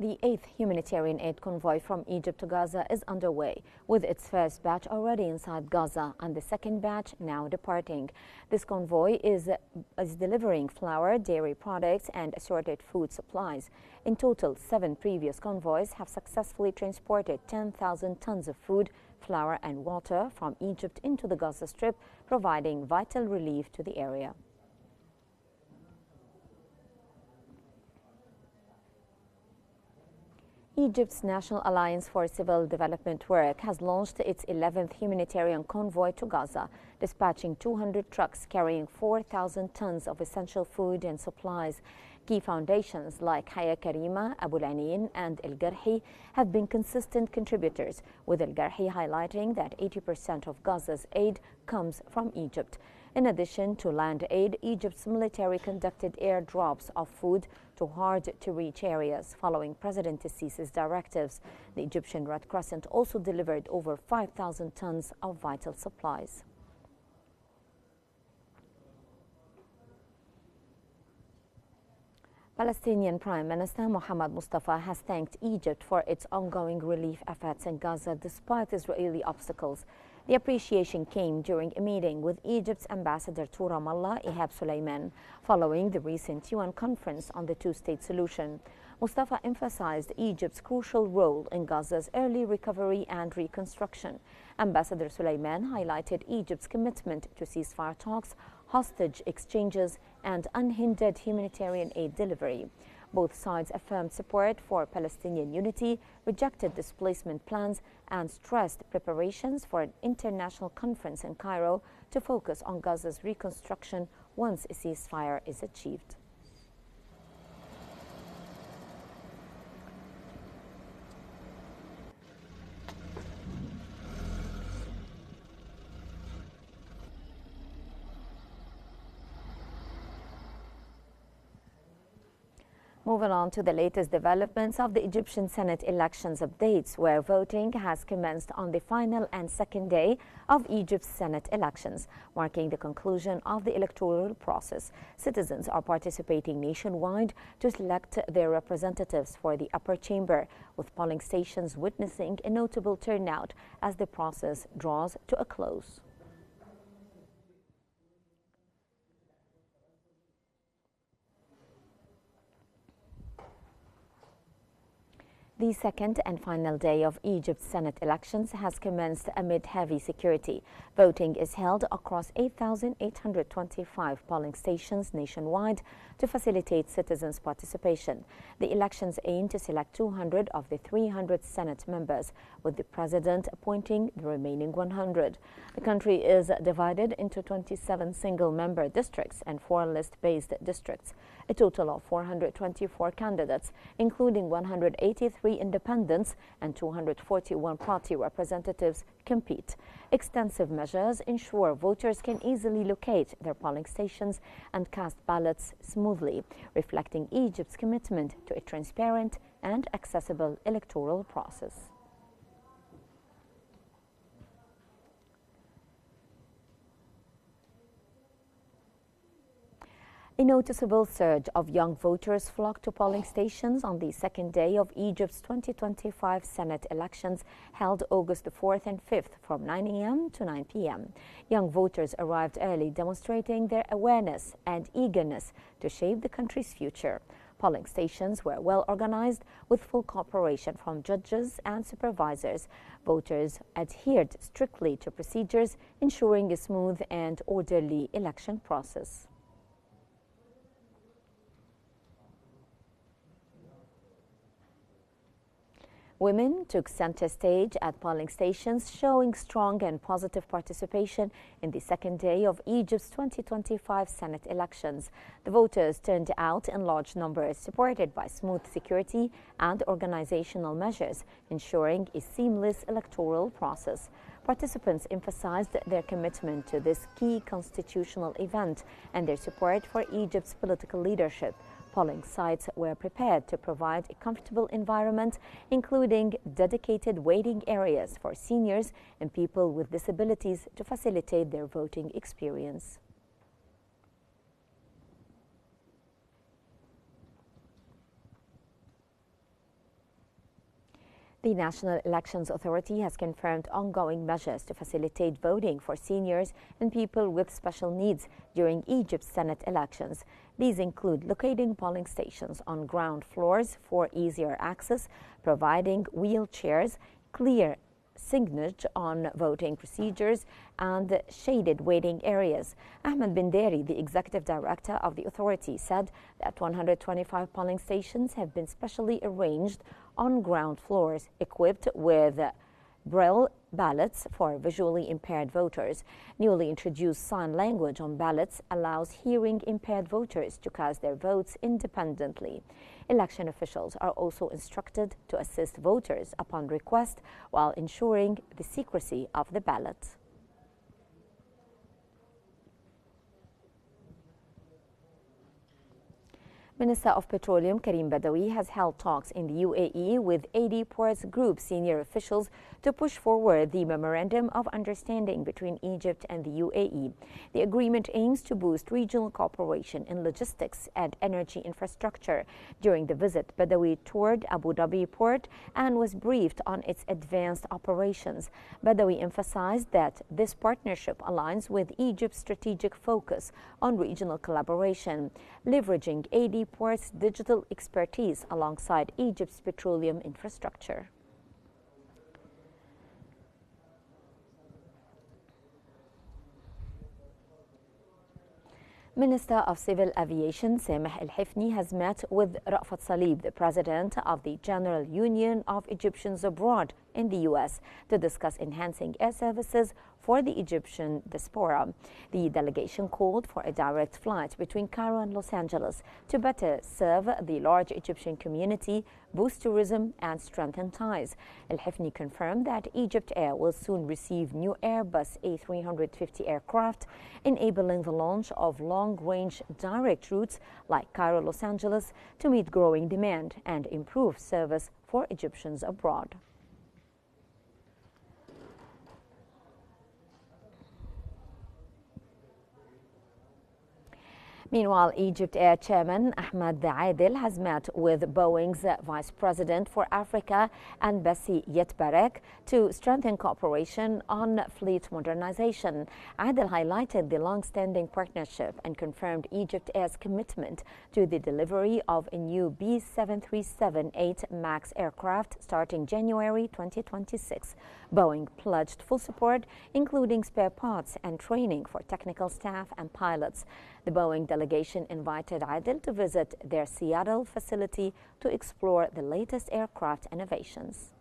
The 8th humanitarian aid convoy from Egypt to Gaza is underway, with its first batch already inside Gaza and the second batch now departing. This convoy is delivering flour, dairy products and assorted food supplies. In total, 7 previous convoys have successfully transported 10,000 tons of food, flour and water from Egypt into the Gaza Strip, providing vital relief to the area. Egypt's National Alliance for Civil Development Work has launched its 11th humanitarian convoy to Gaza, dispatching 200 trucks carrying 4,000 tons of essential food and supplies. Key foundations like Haya Karima, Abu Lanin and El Garhi have been consistent contributors, with El Garhi highlighting that 80% of Gaza's aid comes from Egypt. In addition to land aid, Egypt's military conducted airdrops of food to hard-to-reach areas following President Sisi's directives. The Egyptian Red Crescent also delivered over 5,000 tons of vital supplies. Palestinian Prime Minister Mohammed Mustafa has thanked Egypt for its ongoing relief efforts in Gaza despite Israeli obstacles. The appreciation came during a meeting with Egypt's ambassador to Ramallah, Ihab Suleiman, following the recent UN conference on the two-state solution. Mustafa emphasized Egypt's crucial role in Gaza's early recovery and reconstruction. Ambassador Suleiman highlighted Egypt's commitment to ceasefire talks, hostage exchanges, and unhindered humanitarian aid delivery. Both sides affirmed support for Palestinian unity, rejected displacement plans, and stressed preparations for an international conference in Cairo to focus on Gaza's reconstruction once a ceasefire is achieved. Moving on to the latest developments of the Egyptian Senate elections updates, where voting has commenced on the final and second day of Egypt's Senate elections, marking the conclusion of the electoral process. Citizens are participating nationwide to select their representatives for the upper chamber, with polling stations witnessing a notable turnout as the process draws to a close. The second and final day of Egypt's Senate elections has commenced amid heavy security. Voting is held across 8,825 polling stations nationwide to facilitate citizens' participation. The elections aim to select 200 of the 300 Senate members, with the president appointing the remaining 100. The country is divided into 27 single-member districts and 4 list-based districts. A total of 424 candidates, including 183 independents and 241 party representatives, compete. Extensive measures ensure voters can easily locate their polling stations and cast ballots smoothly, reflecting Egypt's commitment to a transparent and accessible electoral process. A noticeable surge of young voters flocked to polling stations on the second day of Egypt's 2025 Senate elections, held August 4th and 5th from 9 a.m. to 9 p.m. Young voters arrived early, demonstrating their awareness and eagerness to shape the country's future. Polling stations were well organized, with full cooperation from judges and supervisors. Voters adhered strictly to procedures, ensuring a smooth and orderly election process. Women took center stage at polling stations, showing strong and positive participation in the second day of Egypt's 2025 Senate elections. The voters turned out in large numbers, supported by smooth security and organizational measures, ensuring a seamless electoral process. Participants emphasized their commitment to this key constitutional event and their support for Egypt's political leadership. Polling sites were prepared to provide a comfortable environment, including dedicated waiting areas for seniors and people with disabilities to facilitate their voting experience. The National Elections Authority has confirmed ongoing measures to facilitate voting for seniors and people with special needs during Egypt's Senate elections. These include locating polling stations on ground floors for easier access, providing wheelchairs, clear signage on voting procedures, and shaded waiting areas. Ahmed bin Dari, the executive director of the authority, said that 125 polling stations have been specially arranged on ground floors, equipped with Braille ballots for visually impaired voters. Newly introduced sign language on ballots allows hearing impaired voters to cast their votes independently. Election officials are also instructed to assist voters upon request while ensuring the secrecy of the ballot. Minister of Petroleum Karim Badawi has held talks in the UAE with 80 Ports Group senior officials to push forward the Memorandum of Understanding between Egypt and the UAE. The agreement aims to boost regional cooperation in logistics and energy infrastructure. During the visit, Badawi toured Abu Dhabi port and was briefed on its advanced operations. Badawi emphasized that this partnership aligns with Egypt's strategic focus on regional collaboration, leveraging 80 ports' digital expertise alongside Egypt's petroleum infrastructure. Minister of Civil Aviation Sameh Al-Hifni has met with Ra'fat Salib, the president of the General Union of Egyptians Abroad in the U.S., to discuss enhancing air services for the Egyptian diaspora. The delegation called for a direct flight between Cairo and Los Angeles to better serve the large Egyptian community, boost tourism, and strengthen ties. Al-Hifni confirmed that Egypt Air will soon receive new Airbus A350 aircraft, enabling the launch of long-range direct routes like Cairo-Los Angeles to meet growing demand and improve service for Egyptians abroad. Meanwhile, Egypt Air Chairman Ahmed Adel has met with Boeing's Vice President for Africa and Bessie Yetbarek to strengthen cooperation on fleet modernization. Adel highlighted the long-standing partnership and confirmed Egypt Air's commitment to the delivery of a new B737-8 MAX aircraft starting January 2026. Boeing pledged full support, including spare parts and training for technical staff and pilots. The Boeing delegation invited Adel to visit their Seattle facility to explore the latest aircraft innovations.